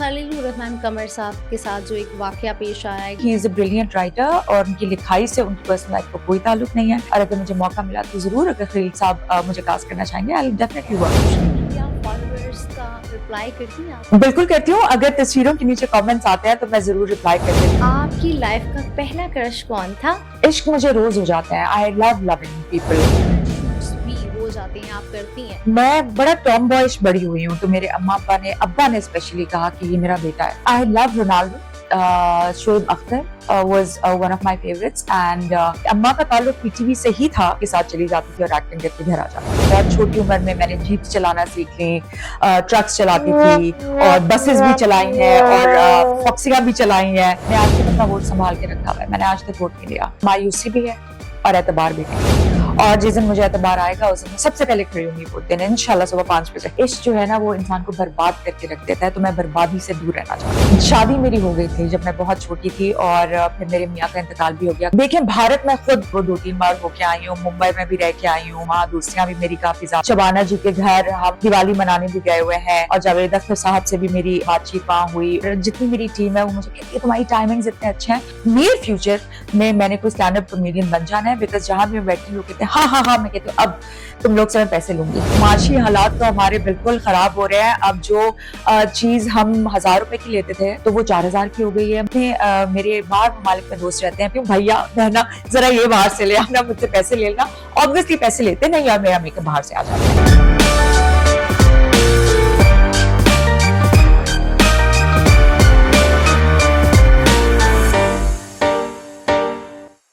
खलीलुर रहमान कमर साहब के साथ जो एक वाकया पेश आया है। ही इज अ ब्रिलियंट राइटर और उनकी लिखाई से उनकी पर्सनल लाइफ को कोई ताल्लुक नहीं है। और अगर मुझे मौका मिला तो जरूर, अगर खलील साहब मुझे कास्ट करना चाहेंगे, आई विल डेफिनेटली वर्क। क्या फॉलोअर्स का रिप्लाई करती हैं आप? बिल्कुल करती हूँ। अगर तस्वीरों के नीचे कमेंट्स आते हैं तो मैं जरूर रिप्लाई करती हूँ। आपकी लाइफ का पहला क्रश कौन था? इश्क मुझे रोज हो जाता है। I love loving people. भी हो जाते हैं, आप करती हैं? मैं बड़ा टॉम बॉयश बड़ी हुई हूँ, तो मेरे अब्बा ने स्पेशली कहा कि ये मेरा बेटा है। आई love Ronaldo. Shoaib Akhtar was one of my favorites and अम्मा का ताल्लुक पीटीवी से ही था, के साथ चली जाती थी और एक्टिंग करके घर आ जाती थी। बहुत छोटी उम्र में मैंने जीप चलाना सीख ली, ट्रक्स चलाती थी और बसेस भी चलाई हैं और फॉक्सियां भी चलाई हैं। मैं आज तक अपना वोट संभाल के रखा हुआ है, मैंने आज तक वोट नहीं लिया। मायूसी भी है और एतबार भी है, और जिस दिन मुझे एतबार आएगा उस दिन सबसे पहले खड़ी होंगी वोट देने, इंशाल्लाह सुबह 5 बजे। इश्क जो है ना वो इंसान को बर्बाद करके रख देता है, तो मैं बर्बादी से दूर रहना चाहती हूँ। शादी मेरी हो गई थी जब मैं बहुत छोटी थी और फिर मेरे मियाँ का इंतकाल भी हो गया। देखिए भारत में खुद 2-3 बार होके आई हूँ, मुंबई में भी रह के आई हूँ, वहाँ दोस्तियां भी मेरी काफी ज्यादा। शबाना जी के घर हम दिवाली मनाने भी गए हुए हैं और जावेद अख्तर साहब से भी मेरी बातचीत वहाँ हुई। जितनी मेरी टीम है वो मुझे कहती है तुम्हारी टाइमिंग्स इतने अच्छे हैं, नियर फ्यूचर में मैंने कोई स्टैंड अप कॉमेडियन बन जाना है। बिकॉज जहाँ भी मैं बैठी लोग कहते हैं हाँ मैं कहती हूँ अब तुम लोग से मैं पैसे लूंगी। माशी हालात तो हमारे बिल्कुल खराब हो रहे हैं। अब जो चीज हम 1000 रुपए की लेते थे तो वो 4000 की हो गई है। मेरे बाहर ममालिक में दोस्त रहते हैं, क्यों भैया बहना जरा ये बाहर से ले आना, मुझसे पैसे ले लेना। ऑब्वियसली पैसे लेते नहीं और मेरा मेकअप बाहर से आ जाता है।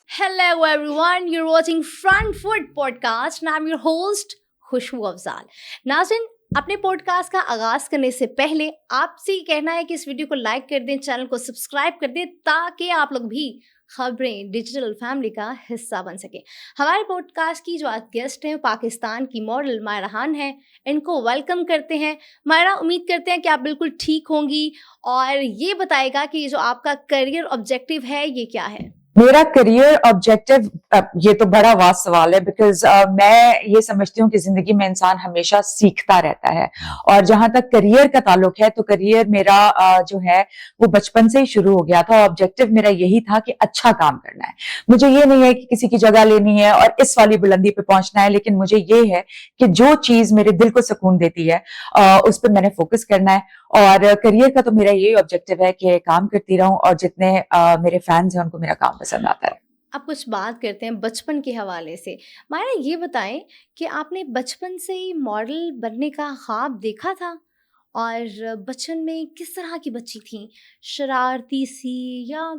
Hello everyone, you're watching Front Foot Podcast and I'm your host खुशबू अफजाल। नाज़रीन, अपने पॉडकास्ट का आगाज़ करने से पहले आपसे ही कहना है कि इस वीडियो को लाइक कर दें, चैनल को सब्सक्राइब कर दें, ताकि आप लोग भी खबरें डिजिटल फैमिली का हिस्सा बन सके। हमारे पॉडकास्ट की जो आज गेस्ट हैं पाकिस्तान की मॉडल मायरा खान हैं, इनको वेलकम करते हैं। मायरा, उम्मीद करते हैं कि आप बिल्कुल ठीक होंगी और ये बताएगा कि जो आपका करियर ऑब्जेक्टिव है ये क्या है। मेरा करियर ऑब्जेक्टिव, ये तो बड़ा वास्ट सवाल है। बिकॉज मैं ये समझती हूँ कि जिंदगी में इंसान हमेशा सीखता रहता है, और जहां तक करियर का ताल्लुक है तो करियर मेरा जो है वो बचपन से ही शुरू हो गया था। ऑब्जेक्टिव मेरा यही था कि अच्छा काम करना है। मुझे ये नहीं है कि किसी की जगह लेनी है और इस वाली बुलंदी पे पहुंचना है, लेकिन मुझे ये है कि जो चीज मेरे दिल को सुकून देती है उस पर मैंने फोकस करना है। और करियर का तो मेरा यही ऑब्जेक्टिव है कि काम करती रहूं और जितने मेरे फैंस हैं उनको मेरा काम पसंद आता है। अब कुछ बात करते हैं बचपन के हवाले से। मायरा, ये बताएं कि आपने बचपन से ही मॉडल बनने का ख्वाब देखा था, और बचपन में किस तरह की बच्ची थी, शरारती सी या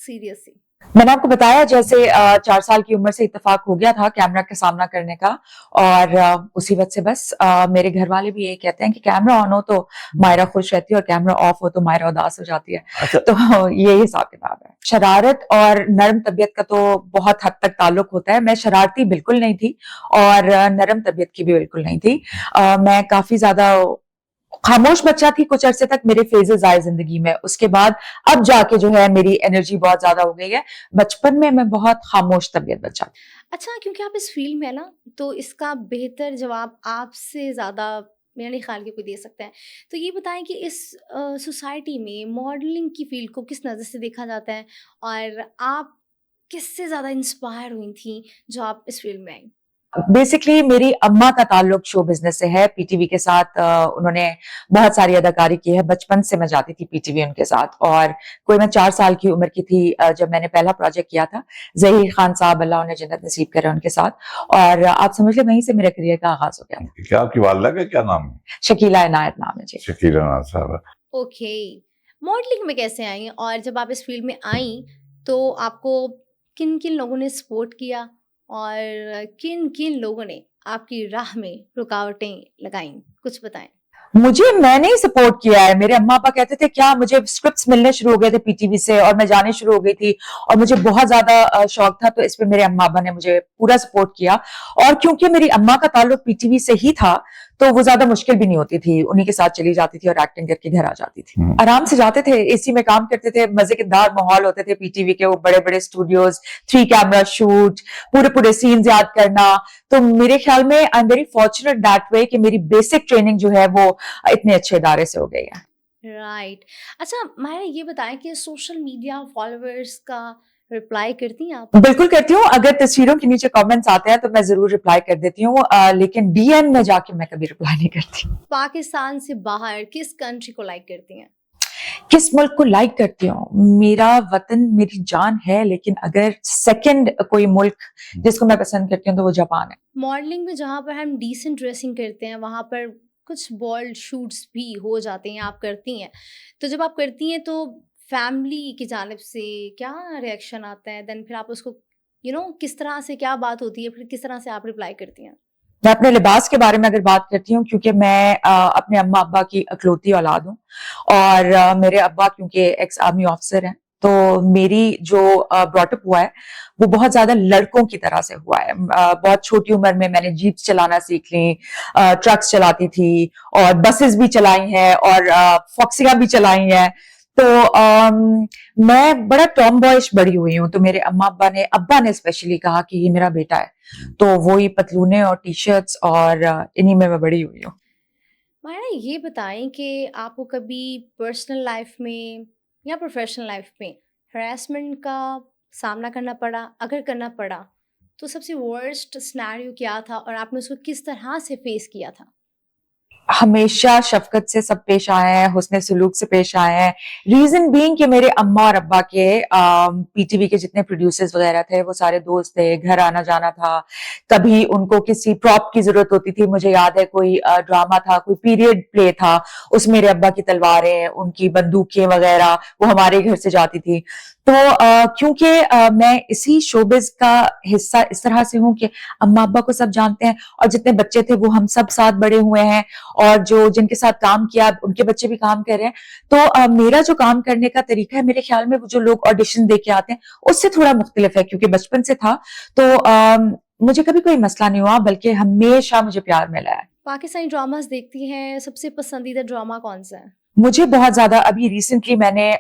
सीरियस सी? मैंने आपको बताया जैसे 4 साल की उम्र से इत्तेफाक हो गया था कैमरा का सामना करने का, और उसी वक्त से बस मेरे घर वाले भी यही कहते हैं कि कैमरा ऑन हो तो मायरा खुश रहती है और कैमरा ऑफ हो तो मायरा उदास हो जाती है। अच्छा। तो ये हिसाब किताब है। शरारत और नरम तबीयत का तो बहुत हद तक ताल्लुक होता है। मैं शरारती बिल्कुल नहीं थी और नरम तबीयत की भी बिल्कुल नहीं थी। मैं काफी ज्यादा खामोश बच्चा थी कुछ अरसे तक। मेरे फेजेस आए जिंदगी में, उसके बाद अब जाके जो है मेरी एनर्जी बहुत ज्यादा हो गई है। बचपन में मैं बहुत खामोश तबीयत बच्चा। अच्छा, क्योंकि आप इस फील्ड में है ना, तो इसका बेहतर जवाब आपसे ज़्यादा मेरे नहीं ख्याल के कोई दे सकता है। तो ये बताएं कि इस सोसाइटी में मॉडलिंग की फील्ड को किस नज़र से देखा जाता है, और आप किससे ज़्यादा इंस्पायर हुई थी जो आप इस फील्ड में आई? बेसिकली मेरी अम्मा का ताल्लुक शो बिजनेस से है, पीटीवी के साथ। उन्होंने बहुत सारी अदाकारी की है। बचपन से मैं जाती थी पीटीवी उनके साथ, और कोई मैं 4 साल की उम्र की थी जब मैंने पहला प्रोजेक्ट किया था ज़हीर खान साहब, अल्लाह उन्हें जन्नत नसीब करे, उनके साथ। और आप समझ ले वहीं से मेरे करियर का आगाज हो गया। क्या आपकी वालिदा का क्या नाम है? शकीला इनायत नाम है जी। शकीला इनायत साहब। ओके, मॉडलिंग में कैसे आई, और जब आप इस फील्ड में आई तो आपको किन किन लोगों ने सपोर्ट किया और किन किन लोगों ने आपकी राह में रुकावटें लगाई, कुछ बताएं। मैंने ही सपोर्ट किया है। मेरे अम्मा पापा कहते थे क्या, मुझे स्क्रिप्ट्स मिलने शुरू हो गए थे पीटीवी से और मैं जाने शुरू हो गई थी और मुझे बहुत ज्यादा शौक था, तो इस पे मेरे अम्मा पापा ने मुझे पूरा सपोर्ट किया। और क्योंकि मेरी अम्मा का ताल्लुक पीटीवी से ही था तो वो ज्यादा मुश्किल भी नहीं होती थी, उन्हीं के साथ चली जाती थी और एक्टिंग करके घर आ जाती थी। आराम से जाते थे, एसी में काम करते थे, मजेदार माहौल होते थे पीटीवी के, वो बड़े बड़े स्टूडियोज, 3 कैमरा शूट, पूरे सीन्स याद करना। तो मेरे ख्याल में I am very fortunate that way कि मेरी बेसिक ट्रेनिंग जो है वो इतने अच्छे इदारे से हो गई है। राइट। अच्छा मायरा, ये बताएं कि सोशल मीडिया फॉलोअर्स का रिप्लाई करती हैं आप? बिल्कुल करती हूँ। अगर तस्वीरों के नीचे कमेंट्स आते हैं तो मैं जरूर रिप्लाई कर देती हूँ, लेकिन डीएम में जाके मैं कभी रिप्लाई नहीं करती। पाकिस्तान से बाहर किस कंट्री को लाइक करती हैं? किस मुल्क को लाइक करती हूँ? मेरा वतन मेरी जान है, लेकिन अगर सेकंड कोई मुल्क जिसको मैं पसंद करती हूँ तो वो जापान है। मॉडलिंग में जहाँ पर हम डिसेंट ड्रेसिंग करते हैं वहाँ पर कुछ बोल्ड शूट्स भी हो जाते हैं, आप करती हैं। तो जब आप करती हैं तो फैमिली की जानिब से क्या रिएक्शन आता है? देन फिर आप उसको किस तरह से, क्या बात होती है, फिर किस तरह से आप रिप्लाई करती हैं? मैं अपने लिबास के बारे में अगर बात करती हूँ, क्योंकि मैं अपने अम्मा अब्बा की अकलौती औलाद हूँ, और मेरे अब्बा क्योंकि एक्स आर्मी ऑफिसर हैं, तो मेरी जो ब्रॉटअप हुआ है वो बहुत ज्यादा लड़कों की तरह से हुआ है। बहुत छोटी उम्र में मैंने जीप्स चलाना सीख ली, ट्रक्स चलाती थी, और बसेस भी चलाई हैं, और फॉक्सिया भी चलाई हैं। तो मैं बड़ा टॉम बॉयश बड़ी हुई हूँ, तो मेरे अब्बा ने स्पेशली कहा कि ये मेरा बेटा है, तो वो ही पतलूने और टी शर्ट्स, और इन्हीं में मैं बड़ी हुई हूँ। मायरा, ये बताएं कि आपको कभी पर्सनल लाइफ में या प्रोफेशनल लाइफ में हरासमेंट का सामना करना पड़ा? अगर करना पड़ा तो सबसे वर्स्ट सिनेरियो क्या था और आपने उसको किस तरह से फेस किया था? हमेशा शफकत से सब पेश आए हैं, हुस्न सलूक से पेश आए हैं। रीजन बीइंग कि मेरे अम्मा और अब्बा के पीटीवी के जितने प्रोड्यूसर्स वगैरह थे वो सारे दोस्त थे, घर आना जाना था। कभी उनको किसी प्रॉप की जरूरत होती थी, मुझे याद है कोई ड्रामा था, कोई पीरियड प्ले था, उसमें मेरे अब्बा की तलवारें, उनकी बंदूकें वगैरह वो हमारे घर से जाती थी। तो क्योंकि मैं इसी शोबिज का हिस्सा इस तरह से हूँ कि अम्मा अब्बा को सब जानते हैं, और जितने बच्चे थे वो हम सब साथ बड़े हुए हैं, और जो जिनके साथ काम किया उनके बच्चे भी काम कर रहे हैं। तो मेरा जो काम करने का तरीका है, मेरे ख्याल में वो जो लोग ऑडिशन दे के आते हैं उससे थोड़ा मुख्तलिफ है, क्योंकि बचपन से था। तो मुझे कभी कोई मसला नहीं हुआ, बल्कि हमेशा मुझे प्यार मिला है। पाकिस्तानी ड्रामास देखती हैं, सबसे पसंदीदा ड्रामा कौन सा है? मुझे बहुत ज्यादा, अभी रिसेंटली मैंने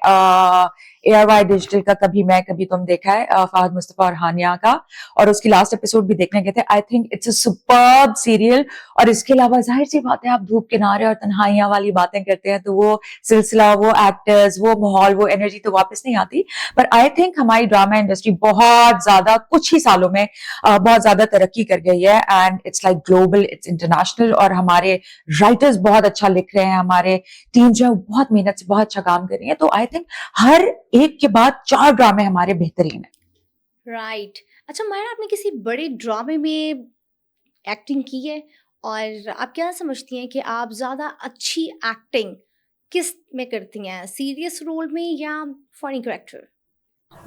ARY डिजिटल का कभी मैं कभी तुम देखा है, फहद मुस्तफा और हानिया का, और उसकी लास्ट एपिसोड भी देखने गए थे। I think it's a superb serial. और इसके अलावा जाहिर सी बात है, आप धूप किनारे और तन्हाइयां वाली बातें करते हैं तो वो सिलसिला, वो एक्टर्स, वो माहौल, वो एनर्जी तो वापस नहीं आती। पर आई थिंक हमारी ड्रामा इंडस्ट्री बहुत ज्यादा कुछ ही सालों में बहुत ज्यादा तरक्की कर गई है, and it's like global, it's international. और हमारे राइटर्स बहुत अच्छा लिख रहे हैं, हमारे टीम जो है बहुत मेहनत से बहुत अच्छा काम कर रही है। तो आई थिंक हर एक के बाद 4 ड्रामे हमारे बेहतरीन है। राइट। अच्छा मायरा, आपने किसी बड़े ड्रामे में एक्टिंग की है और आप क्या समझती हैं कि आप ज़्यादा अच्छी एक्टिंग किस में करती हैं, सीरियस रोल में या फनी कैरेक्टर?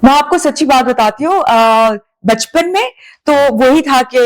मैं आपको सच्ची बात बताती हूँ, बचपन में तो वही था कि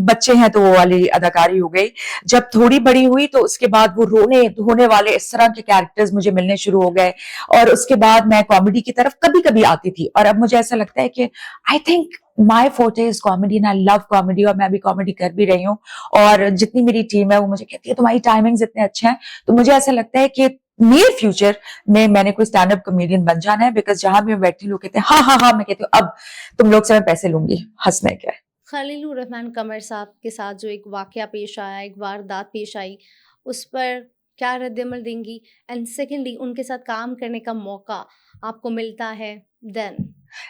बच्चे हैं तो वो वाली अदाकारी हो गई। जब थोड़ी बड़ी हुई तो उसके बाद वो रोने धोने वाले इस तरह के कैरेक्टर्स मुझे मिलने शुरू हो गए, और उसके बाद मैं कॉमेडी की तरफ कभी कभी आती थी। और अब मुझे ऐसा लगता है कि I think my forte is comedy, and I love comedy, और मैं भी कॉमेडी कर भी रही हूँ। और जितनी मेरी टीम है वो मुझे कहती है तुम्हारी टाइमिंग्स इतने अच्छे हैं। तो मुझे ऐसा लगता है कि नियर फ्यूचर में मैंने कोई स्टैंड अप कॉमेडियन बन जाना है, बिकॉज जहां भी मैं बैठी हूँ लोग कहते हैं हाँ हाँ हाँ, मैं कहती हूँ अब तुम लोग से मैं पैसे लूंगी, हंसने के। खलीलुर रहमान कमर साहब के साथ जो एक वाकया पेश आया, एक वारदात पेश आई, उस पर क्या रद्द-ए-अमल देंगी? एंड सेकेंडली, उनके साथ काम करने का मौका आपको मिलता है देन?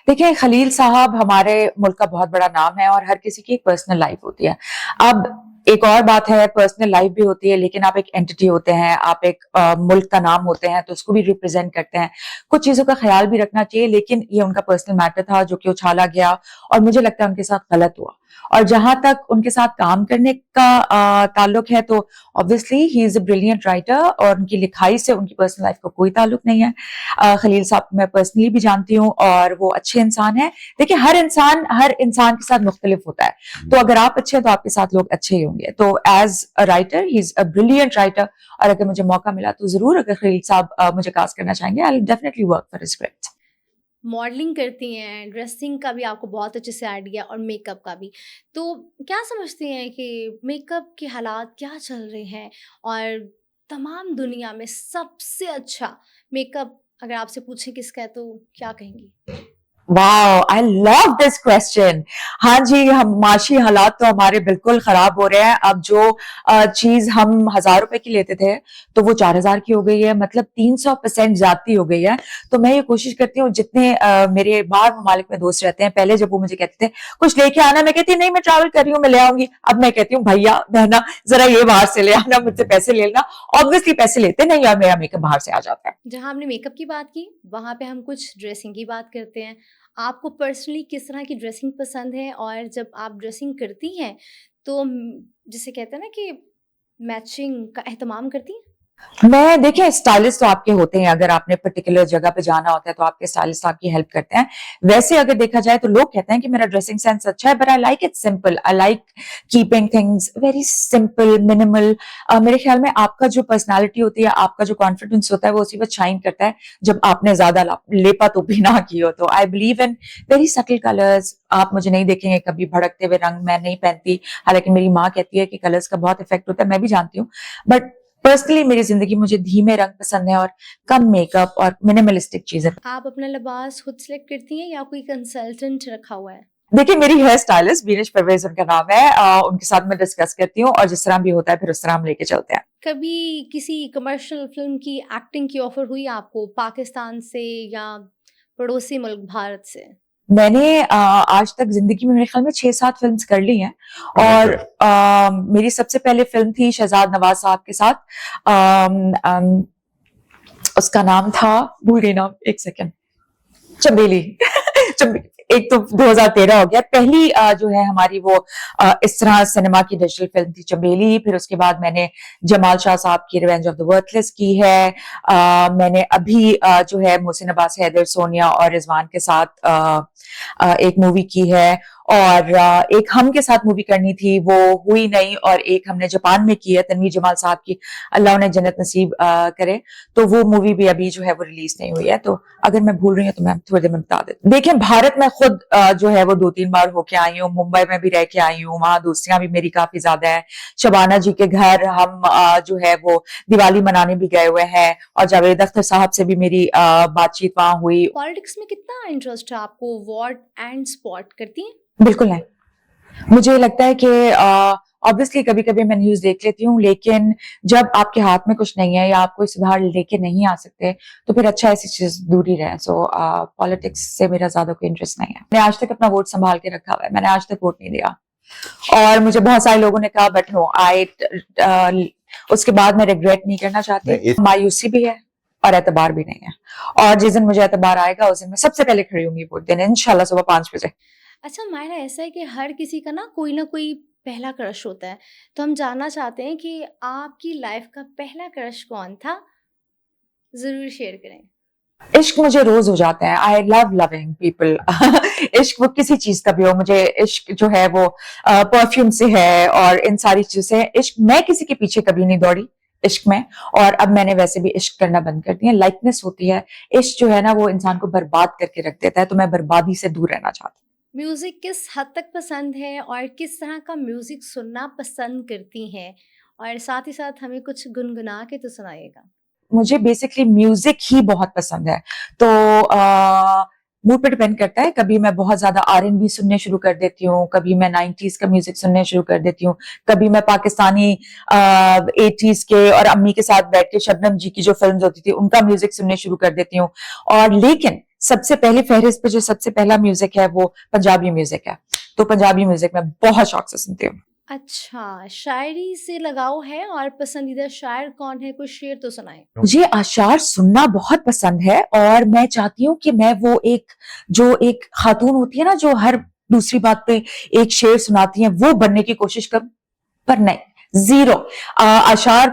देखिए, खलील साहब हमारे मुल्क का बहुत बड़ा नाम है, और हर किसी की एक पर्सनल लाइफ होती है। अब एक और बात है, पर्सनल लाइफ भी होती है, लेकिन आप एक एंटिटी होते हैं, आप एक मुल्क का नाम होते हैं, तो उसको भी रिप्रेजेंट करते हैं। कुछ चीजों का ख्याल भी रखना चाहिए, लेकिन ये उनका पर्सनल मैटर था जो कि उछाला गया, और मुझे लगता है उनके साथ गलत हुआ। और जहां तक उनके साथ काम करने का ताल्लुक है, तो obviously he is a brilliant writer, और उनकी लिखाई से उनकी पर्सनल लाइफ को कोई ताल्लुक नहीं है। खलील साहब मैं पर्सनली भी जानती हूँ, और वो अच्छे इंसान है। देखिए, हर इंसान के साथ मुख्तलिफ होता है, तो अगर आप अच्छे हैं तो आपके साथ लोग अच्छे ही होंगे। तो as a writer he is a brilliant writer, और अगर मुझे मौका मिला तो जरूर, अगर खलील साहब मुझे कास्ट करना चाहेंगे, I will definitely work for his script. Modelling करती हैं, ड्रेसिंग का भी आपको बहुत अच्छे से आइडिया और मेकअप का भी। तो क्या समझती हैं कि मेकअप के हालात क्या चल रहे हैं और तमाम दुनिया में सबसे अच्छा मेकअप अगर आपसे पूछें किसका है तो क्या कहेंगी? Wow, I love this question. हाँ जी, हम माशी हालात तो हमारे बिल्कुल खराब हो रहे हैं। अब जो चीज हम 1,000 रुपए की लेते थे तो वो 4,000 की हो गई है, मतलब 300% ज्यादती हो गई है। तो मैं ये कोशिश करती हूँ, जितने मेरे बाहर ममालिक में दोस्त रहते हैं, पहले जब वो मुझे कहते थे कुछ लेके आना, मैं कहती नहीं मैं ट्रैवल कर रही हूँ, मैं ले आऊंगी। अब मैं कहती हूँ भैया बहना जरा ये बाहर से ले आना, मुझसे पैसे ले लेना। ऑब्वियसली पैसे लेते नहीं और मेरा मेकअप बाहर से आ जाता है। जहाँ हमने मेकअप की बात की, वहाँ पे हम कुछ ड्रेसिंग की बात करते हैं। आपको पर्सनली किस तरह की ड्रेसिंग पसंद है, और जब आप ड्रेसिंग करती हैं तो जिसे कहते हैं ना कि मैचिंग का एहतमाम करती हैं? मैं देखिए, स्टाइलिस्ट तो आपके होते हैं, अगर आपने पर्टिकुलर जगह पे जाना होता है तो आपके स्टाइलिस्ट आपकी हेल्प करते हैं। वैसे अगर देखा जाए तो लोग कहते हैं कि मेरा ड्रेसिंग सेंस अच्छा है, but I like it simple. I like keeping things very simple, minimal. मेरे ख्याल में आपका जो पर्सनालिटी होती है, आपका जो कॉन्फिडेंस होता है, वो उसी वक्त शाइन करता है जब आपने ज्यादा लेपा तो भी ना की हो। तो I believe in very subtle colours. आप मुझे नहीं देखेंगे कभी भड़कते हुए रंग मैं नहीं पहनती, हालांकि मेरी माँ कहती है कि कलर्स का बहुत इफेक्ट होता है, मैं भी जानती हूँ। बट पर्सनली मेरी जिंदगी मुझे धीमे रंग पसंद है और कम मेकअप और मिनिमलिस्टिक चीजें। आप अपना लिबास खुद सेलेक्ट करती हैं या कोई कंसल्टेंट रखा हुआ है? देखिए, मेरी हेयर स्टाइलिस्ट बीनिश परवेज उनका नाम है, उनके साथ मैं डिस्कस करती हूँ और जिस तरह भी होता है फिर उस तरह हम लेके चलते हैं। कभी किसी कमर्शियल फिल्म की एक्टिंग की ऑफर हुई आपको, पाकिस्तान से या पड़ोसी मुल्क भारत से? मैंने आज तक जिंदगी में मेरे ख्याल में 6-7 फिल्म्स कर ली हैं और मेरी सबसे पहले फिल्म थी शहजाद नवाज साहब के साथ। उसका नाम था, भूल गई नाम, एक सेकेंड, चमेली। एक तो 2013 हो गया। पहली जो है हमारी वो इस तरह सिनेमा की डिजिटल फिल्म थी चमेली। फिर उसके बाद मैंने जमाल शाह साहब की रिवेंज ऑफ द वर्थलेस की है। मैंने अभी जो है मोहसिन अब्बास, हैदर, सोनिया और रिजवान के साथ एक मूवी की है, और एक हम के साथ मूवी करनी थी, वो हुई नहीं, और एक हमने जापान में की है तनवीर जमाल साहब की, अल्लाह उन्हें जन्नत नसीब करे। तो वो मूवी भी अभी जो है वो रिलीज नहीं हुई है। तो अगर मैं भूल रही हूँ तो मैं थोड़ी देर में बता देती हूँ। देखिए, भारत में खुद जो है वो 2-3 बार होके आई हूँ, मुंबई में भी रह के आई हूँ, वहां दोस्तियां भी मेरी काफी ज्यादा है। शबाना जी के घर हम जो है वो दिवाली मनाने भी गए हुए हैं, और जावेद अख्तर साहब से भी मेरी बातचीत वहां हुई। पॉलिटिक्स में कितना इंटरेस्ट है आपको? वॉट एंड स्पॉट करती हैं? बिल्कुल नहीं। मुझे लगता है कि ऑब्वियसली कभी कभी मैं न्यूज देख लेती हूँ, लेकिन जब आपके हाथ में कुछ नहीं है या आप कोई सुधार लेके नहीं आ सकते तो फिर अच्छा ऐसी चीज दूर ही रहे। सो पॉलिटिक्स से मेरा ज्यादा कोई इंटरेस्ट नहीं है। मैंने आज तक अपना वोट संभाल के रखा हुआ है, मैंने आज तक वोट नहीं दिया, और मुझे बहुत सारे लोगों ने कहा बट नो, उसके बाद मैं रिग्रेट नहीं करना चाहती। मायूसी भी है और एतबार भी नहीं है, और जिस दिन मुझे एतबार आएगा उस दिन मैं सबसे पहले खड़ी होंगी वोट देने, इंशाल्लाह सुबह 5 बजे। अच्छा मायरा, ऐसा है कि हर किसी का ना कोई पहला क्रश होता है, तो हम जानना चाहते हैं कि आपकी लाइफ का पहला क्रश कौन था? जरूर शेयर करें। इश्क मुझे रोज हो जाता है। I love loving people. इश्क वो किसी चीज का भी हो, मुझे इश्क जो है वो परफ्यूम से है और इन सारी चीजों से। इश्क, मैं किसी के पीछे कभी नहीं दौड़ी इश्क में, और अब मैंने वैसे भी इश्क करना बंद कर दिया। लाइकनेस होती है, इश्क जो है ना वो इंसान को बर्बाद करके रख देता है, तो मैं बर्बादी से दूर रहना चाहती हूँ। म्यूजिक किस हद तक पसंद है, और किस तरह का म्यूजिक सुनना पसंद करती हैं? और साथ ही साथ हमें कुछ गुनगुना के तो सुनाइएगा। मुझे बेसिकली म्यूजिक ही बहुत पसंद है, तो मूड पे डिपेंड करता है। कभी मैं बहुत ज्यादा R&B सुनने शुरू कर देती हूँ, कभी मैं 90s का म्यूजिक सुनने शुरू कर देती हूँ, कभी मैं पाकिस्तानी 80s के, और अम्मी के साथ बैठ के शबनम जी की जो फिल्म्स होती थी उनका म्यूजिक सुनने शुरू कर देती हूँ। और लेकिन सबसे पहले फहरिस्त पे जो सबसे पहला म्यूजिक है वो पंजाबी म्यूजिक है, तो पंजाबी म्यूजिक मैं बहुत शौक से सुनती हूँ। अच्छा, शायरी से लगाव है, और पसंदीदा शायर कौन है? कुछ शेर तो सुनाए। मुझे अशार सुनना बहुत पसंद है, और मैं चाहती हूँ कि मैं वो एक खातून होती है ना जो हर दूसरी बात पे एक शेर सुनाती है, वो बनने की कोशिश करूं, पर नहीं, जीरो। अशार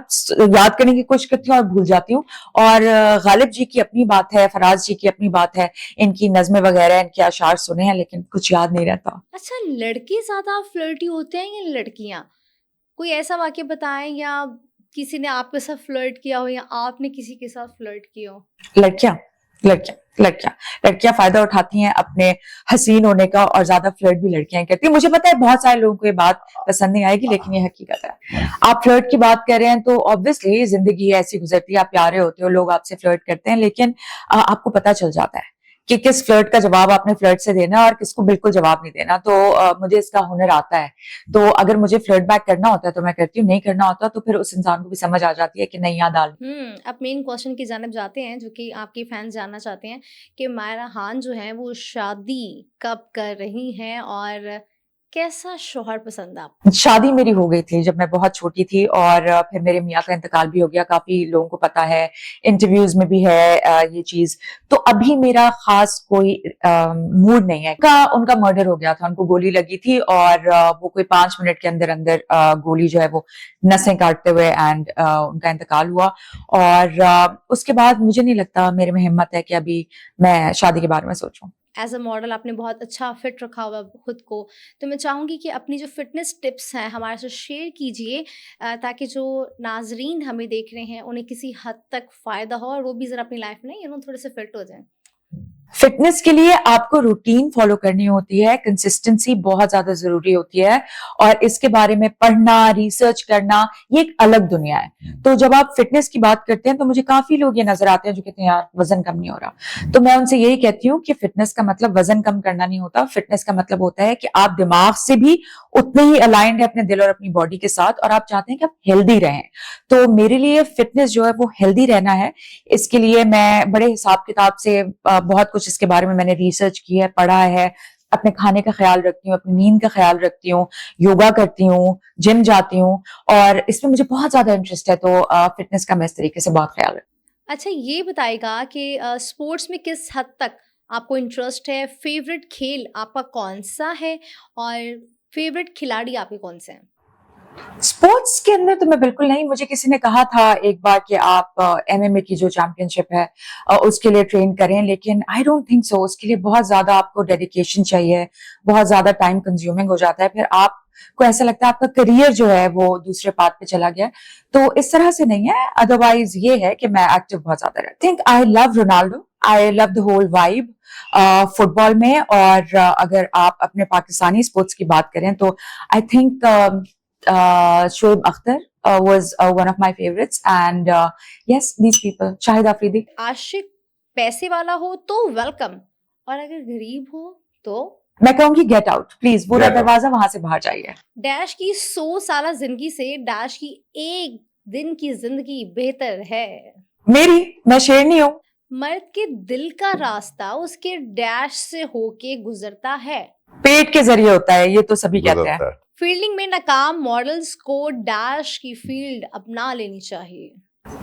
याद करने की कोशिश करती हूँ और भूल जाती हूँ। और गालिब जी की अपनी बात है, फराज जी की अपनी बात है, इनकी नज़्में वगैरह, इनके अशार सुने हैं, लेकिन कुछ याद नहीं रहता। अच्छा, लड़के ज्यादा फ्लर्टी होते हैं या लड़कियां? कोई ऐसा वाक्य बताएं, या किसी ने आपके साथ फ्लर्ट किया हो, या आपने किसी के साथ फ्लर्ट किया हो? लड़कियां लड़कियां लड़कियां लड़कियां फायदा उठाती हैं अपने हसीन होने का, और ज्यादा फ्लर्ट भी लड़कियां करती हैं। मुझे पता है बहुत सारे लोगों को ये बात पसंद नहीं आएगी, लेकिन ये हकीकत है। आप फ्लर्ट की बात कर रहे हैं तो ऑब्वियसली जिंदगी ऐसी गुजरती है, आप प्यारे होते हो, लोग आपसे फ्लर्ट करते हैं, लेकिन आपको पता चल जाता है कि किस फ्लर्ट का जवाब आपने फ्लर्ट से देना है और किसको बिल्कुल जवाब नहीं देना। तो मुझे इसका हुनर आता है। तो अगर मुझे फ्लर्ट बैक करना होता है तो मैं करती हूँ, नहीं करना होता तो फिर उस इंसान को भी समझ आ जाती है कि नहीं यहाँ डाल। अब मेन क्वेश्चन की जानब जाते हैं, जो कि आपके फैंस जानना चाहते हैं कि मायरा खान जो है वो शादी कब कर रही हैं और कैसा शौहर पसंद है आपको? शादी मेरी हो गई थी जब मैं बहुत छोटी थी और फिर मेरे मियाँ का इंतकाल भी हो गया। काफी लोगों को पता है, इंटरव्यूज में भी है ये चीज। तो अभी मेरा खास कोई मूड नहीं है। उनका मर्डर हो गया था, उनको गोली लगी थी और वो कोई 5 मिनट के अंदर अंदर गोली जो है वो नसें काटते हुए एंड उनका इंतकाल हुआ। और उसके बाद मुझे नहीं लगता मेरे में हिम्मत है कि अभी मैं शादी के बारे में सोचूं। एज अ मॉडल आपने बहुत अच्छा फिट रखा हुआ है खुद को, तो मैं चाहूँगी कि अपनी जो फिटनेस टिप्स हैं हमारे साथ शेयर कीजिए, ताकि जो नाजरीन हमें देख रहे हैं उन्हें किसी हद तक फ़ायदा हो और वो भी ज़रा अपनी लाइफ में थोड़े से फिट हो जाएं। फिटनेस के लिए आपको रूटीन फॉलो करनी होती है, कंसिस्टेंसी बहुत ज्यादा जरूरी होती है और इसके बारे में पढ़ना, रिसर्च करना, ये एक अलग दुनिया है। तो जब आप फिटनेस की बात करते हैं तो मुझे काफी लोग ये नजर आते हैं जो कहते हैं यार वजन कम नहीं हो रहा। तो मैं उनसे यही कहती हूँ कि फिटनेस का मतलब वजन कम करना नहीं होता। फिटनेस का मतलब होता है कि आप दिमाग से भी उतने ही अलाइंड है अपने दिल और अपनी बॉडी के साथ और आप चाहते हैं कि आप हेल्दी रहें। तो मेरे लिए फिटनेस जो है वो हेल्दी रहना है। इसके लिए मैं बड़े हिसाब किताब से बहुत कुछ इसके बारे में मैंने रिसर्च की है, पढ़ा है। अपने खाने का ख्याल रखती हूँ, अपनी नींद का ख्याल रखती हूँ, योगा करती हूँ, जिम जाती हूँ और इसमें मुझे बहुत ज्यादा इंटरेस्ट है। तो फिटनेस का मैं इस तरीके से बहुत ख्याल रखती हूँ। अच्छा, ये बताएगा कि स्पोर्ट्स में किस हद तक आपको इंटरेस्ट है? फेवरेट खेल आपका कौन सा है और फेवरेट खिलाड़ी आपके कौन से हैं? स्पोर्ट्स के अंदर तो मैं बिल्कुल नहीं। मुझे किसी ने कहा था एक बार कि आप एमएमए की जो चैंपियनशिप है उसके लिए ट्रेन करें, लेकिन आई डोंट थिंक सो। उसके लिए बहुत ज्यादा आपको डेडिकेशन चाहिए, बहुत ज्यादा टाइम कंज्यूमिंग हो जाता है, फिर आपको ऐसा लगता है आपका करियर जो है वो दूसरे पाथ पे चला गया। तो इस तरह से नहीं है। अदरवाइज ये है कि मैं एक्टिव बहुत ज्यादा रहती हूँ। I love Ronaldo, I love the whole vibe football में। और अगर आप अपने पाकिस्तानी स्पोर्ट्स की बात करें तो I think Shoaib Akhtar was one of my favorites, and yes, these people. Shahid Afridi. आशिक पैसे वाला हो तो वेलकम, और अगर गरीब हो तो मैं कहूंगी गेट आउट प्लीज, पूरा Get out. दरवाजा वहां से बाहर जाइए। डैश की 100 साल जिंदगी से डैश की एक दिन की जिंदगी बेहतर है। मैं शेरनी हूँ। मर्द के दिल का रास्ता उसके डैश से होके गुजरता है। पेट के जरिए होता है, ये तो सभी कहते हैं। गुजरता है। फील्डिंग में नाकाम मॉडल्स को डैश की फील्ड अपना लेनी चाहिए।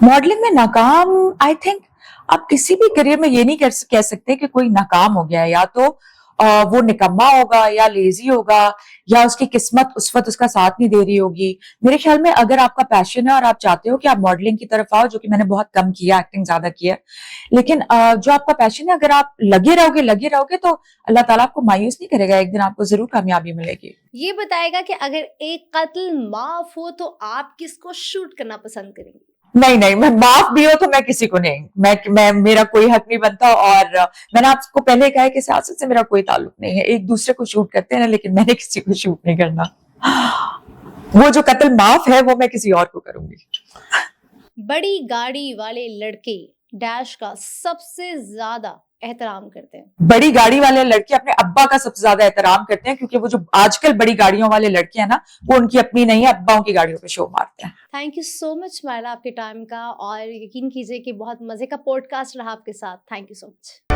मॉडलिंग में नाकाम, आई थिंक आप किसी भी करियर में ये नहीं कह सकते कि कोई नाकाम हो गया है। या तो वो निकम्मा होगा या लेजी होगा या उसकी किस्मत उस वक्त उसका साथ नहीं दे रही होगी। मेरे ख्याल में अगर आपका पैशन है और आप चाहते हो कि आप मॉडलिंग की तरफ आओ, जो कि मैंने बहुत कम किया, एक्टिंग ज्यादा किया, लेकिन जो आपका पैशन है अगर आप लगे रहोगे तो अल्लाह ताला आपको मायूस नहीं करेगा, एक दिन आपको जरूर कामयाबी मिलेगी। ये बताएगा कि अगर एक कत्ल माफ हो तो आप किसको शूट करना पसंद करेंगे? नहीं, मैं माफ भी हो तो मैं किसी को नहीं, मैं मेरा कोई हक नहीं बनता। और मैंने आपको पहले कहा है कि सियासत से मेरा कोई ताल्लुक नहीं है। एक दूसरे को शूट करते हैं ना, लेकिन मैंने किसी को शूट नहीं करना। वो जो कत्ल माफ है वो मैं किसी और को करूंगी। बड़ी गाड़ी वाले लड़के डैश का सबसे ज्यादा एहतराम करते हैं। बड़ी गाड़ी वाले लड़के अपने अब्बा का सबसे ज्यादा एहतराम करते हैं, क्योंकि वो जो आजकल बड़ी गाड़ियों वाले लड़के हैं ना, वो उनकी अपनी नहीं है, अब्बाओं की गाड़ियों पे शो मारते हैं। Thank you so much Myra आपके टाइम का, और यकीन कीजिए कि बहुत मजे का पॉडकास्ट रहा आपके साथ। Thank you so much.